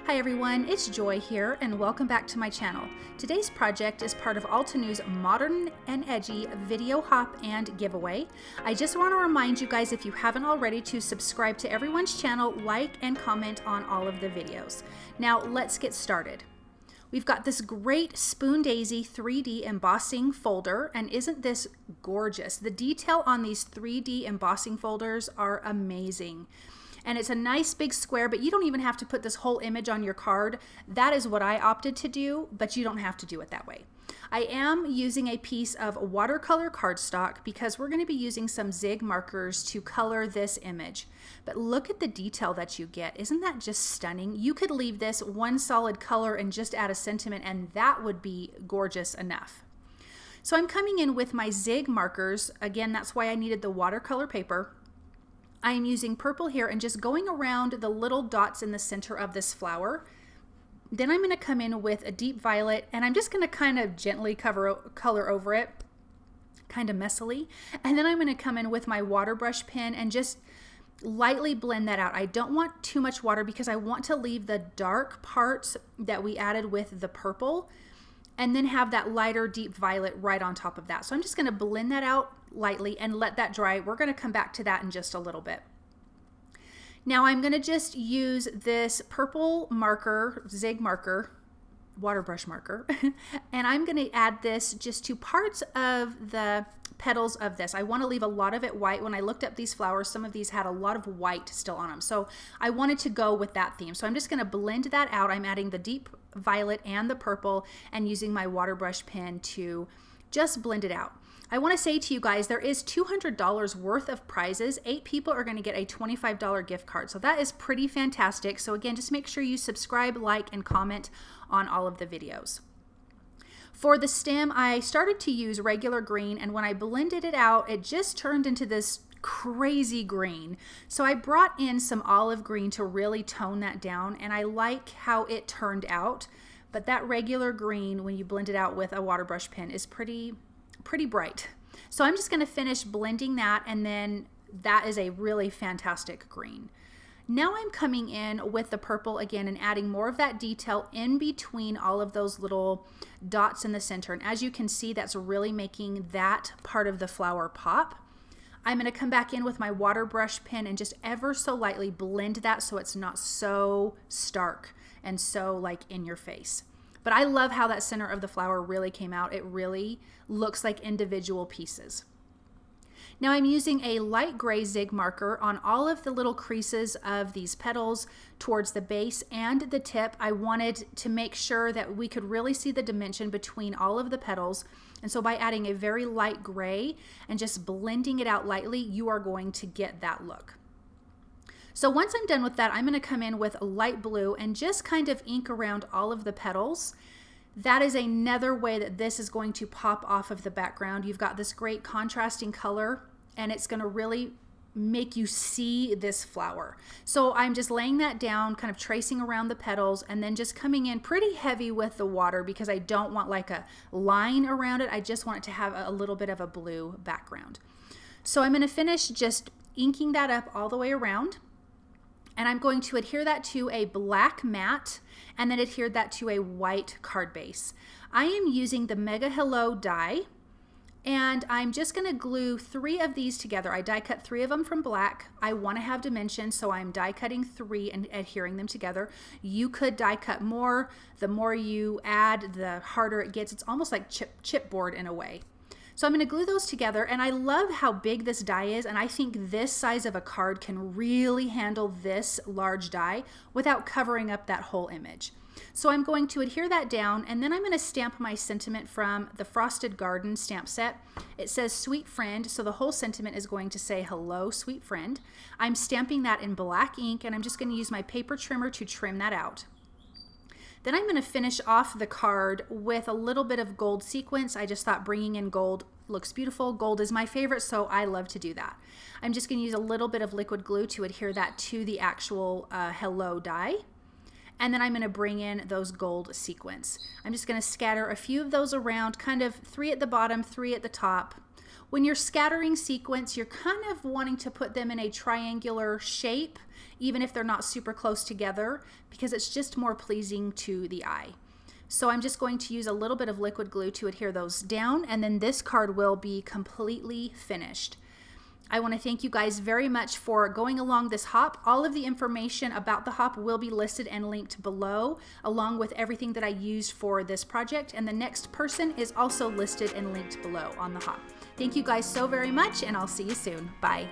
Hi everyone, it's Joy here and welcome back to my channel. Today's project is part of Altenew's Modern and Edgy Video Hop and Giveaway. I just want to remind you guys, if you haven't already, to subscribe to everyone's channel, like and comment on all of the videos. Now let's get started. We've got this great Spoon Daisy 3D embossing folder, and isn't this gorgeous? The detail on these 3D embossing folders are amazing. And it's a nice big square, but you don't even have to put this whole image on your card. That is what I opted to do, but you don't have to do it that way. I am using a piece of watercolor cardstock because we're going to be using some zig markers to color this image. But look at the detail that you get. Isn't that just stunning? You could leave this one solid color and just add a sentiment, and that would be gorgeous enough. So I'm coming in with my zig markers. Again, that's why I needed the watercolor paper. I am using purple here and just going around the little dots in the center of this flower. Then I'm going to come in with a deep violet, and I'm just going to kind of gently color over it, kind of messily. And then I'm going to come in with my water brush pen and just lightly blend that out. I don't want too much water because I want to leave the dark parts that we added with the purple and then have that lighter deep violet right on top of that. So I'm just going to blend that out lightly and let that dry. We're going to come back to that in just a little bit. Now I'm going to just use this purple marker, zig marker, water brush marker, and I'm going to add this just to parts of the petals of this. I want to leave a lot of it white. When I looked up these flowers, some of these had a lot of white still on them. So I wanted to go with that theme. So I'm just going to blend that out. I'm adding the deep violet and the purple and using my water brush pen to just blend it out. I want to say to you guys, there is $200 worth of prizes. 8 people are going to get a $25 gift card. So that is pretty fantastic. So again, just make sure you subscribe, like, and comment on all of the videos. For the stem, I started to use regular green, and when I blended it out, it just turned into this crazy green. So I brought in some olive green to really tone that down, and I like how it turned out. But that regular green, when you blend it out with a water brush pen, is pretty bright. So I'm just going to finish blending that, and then that is a really fantastic green. Now I'm coming in with the purple again and adding more of that detail in between all of those little dots in the center. And as you can see, that's really making that part of the flower pop. I'm going to come back in with my water brush pen and just ever so lightly blend that so it's not so stark and so like in your face. But I love how that center of the flower really came out. It really looks like individual pieces. Now I'm using a light gray zig marker on all of the little creases of these petals towards the base and the tip. I wanted to make sure that we could really see the dimension between all of the petals. And so by adding a very light gray and just blending it out lightly, you are going to get that look. So once I'm done with that, I'm going to come in with a light blue and just kind of ink around all of the petals. That is another way that this is going to pop off of the background. You've got this great contrasting color, and it's going to really make you see this flower. So I'm just laying that down, kind of tracing around the petals, and then just coming in pretty heavy with the water because I don't want like a line around it. I just want it to have a little bit of a blue background. So I'm going to finish just inking that up all the way around. And I'm going to adhere that to a black mat and then adhere that to a white card base. I am using the Mega Hello die, and I'm just going to glue 3 of these together. I die cut 3 of them from black. I want to have dimension, so I'm die cutting 3 and adhering them together. You could die cut more. The more you add, the harder it gets. It's almost like chipboard in a way. So I'm going to glue those together, and I love how big this die is, and I think this size of a card can really handle this large die without covering up that whole image. So I'm going to adhere that down, and then I'm going to stamp my sentiment from the Frosted Garden stamp set. It says Sweet Friend, so the whole sentiment is going to say hello, sweet friend. I'm stamping that in black ink, and I'm just going to use my paper trimmer to trim that out. Then I'm going to finish off the card with a little bit of gold sequins. I just thought bringing in gold looks beautiful. Gold is my favorite, so I love to do that. I'm just going to use a little bit of liquid glue to adhere that to the actual hello die. And then I'm going to bring in those gold sequins. I'm just going to scatter a few of those around, kind of 3 at the bottom, 3 at the top. When you're scattering sequins, you're kind of wanting to put them in a triangular shape, even if they're not super close together, because it's just more pleasing to the eye. So I'm just going to use a little bit of liquid glue to adhere those down, and then this card will be completely finished. I want to thank you guys very much for going along this hop. All of the information about the hop will be listed and linked below, along with everything that I used for this project, and the next person is also listed and linked below on the hop. Thank you guys so very much, and I'll see you soon. Bye.